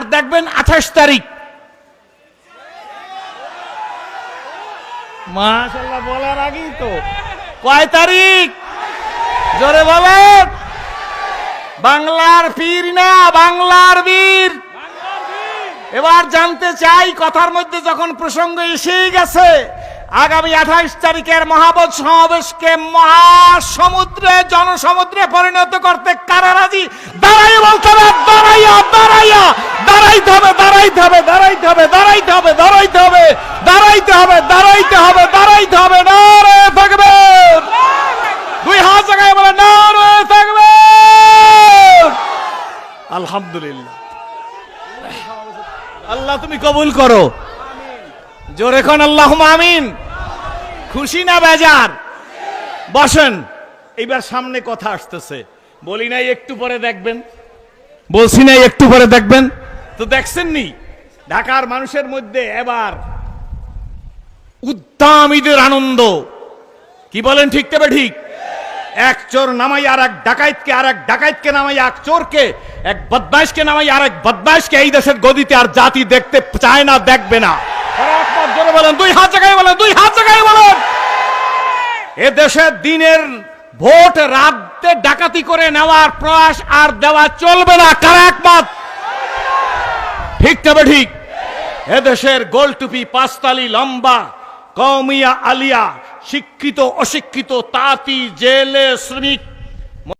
আর দেখবেন 28 তারিখ, মাশাআল্লাহ বলার আগেই তো, কয় তারিখ জোরে বলেন? বাংলার পীর না বাংলার বীর। এবার জানতে চাই, কথার মধ্যে যখন প্রসঙ্গ এসেই গেছে, আগামী 28 তারিখের মহাবত সমাবেশকে মহাসমুদ্রে জনসমুদ্রে পরিণত করতে কারা রাজি? দাঁড়াই বলতে হবে, দাঁড়াইয়া দাঁড়াইয়া দাঁড়াইতে হবে, দাঁড়াইতে হবে, দাঁড়াইতে হবে, দাঁড়াইতে হবে, দাঁড়াইতে হবে, দাঁড়াইতে হবে, দাঁড়াইতে হবে, দাঁড়াইতে হবে। নারে তাকবীর, দুই হাত জায়গায় বলে নারে তাকবীর। আলহামদুলিল্লাহ, আল্লাহ তুমি কবুল করো, জোরে কোন আল্লাহুম্মা আমিন। খুশি না বেজার? বসেন, এইবার সামনে কথা আসতেছে। বলি নাই একটু পরে দেখবেন, বলছি নাই একটু পরে দেখবেন, তো দেখছেন নি ঢাকার মানুষের মধ্যে এবার উদ্দাম ঈদের আনন্দ। কি বলেন, ঠিক তবে ঠিক? এক চোর নামাই আর এক ডাকাইতকে, আর এক ডাকাইতকে নামাই এক চোরকে, এক বদমাইশকে নামাই আর এক বদমাইশকে এই দেশের গদিতে আর জাতি দেখতে চায় না, দেখবে না। জোরে বলেন, দুই হাত জায়গায় বলেন, দুই হাত জায়গায় বলেন। এ দেশের দিনের ভোট রাতে ডাকাতি করে নেওয়ার প্রয়াস আর দেওয়া চলবে না। কারা একমত? ঠিক তবে ঠিক? এ দেশের গোলটুপি, পাঁচতালি লম্বা, কওমিয়া আলিয়া, শিক্ষিত অশিক্ষিত, তাঁতি, জেলে, শ্রমিক,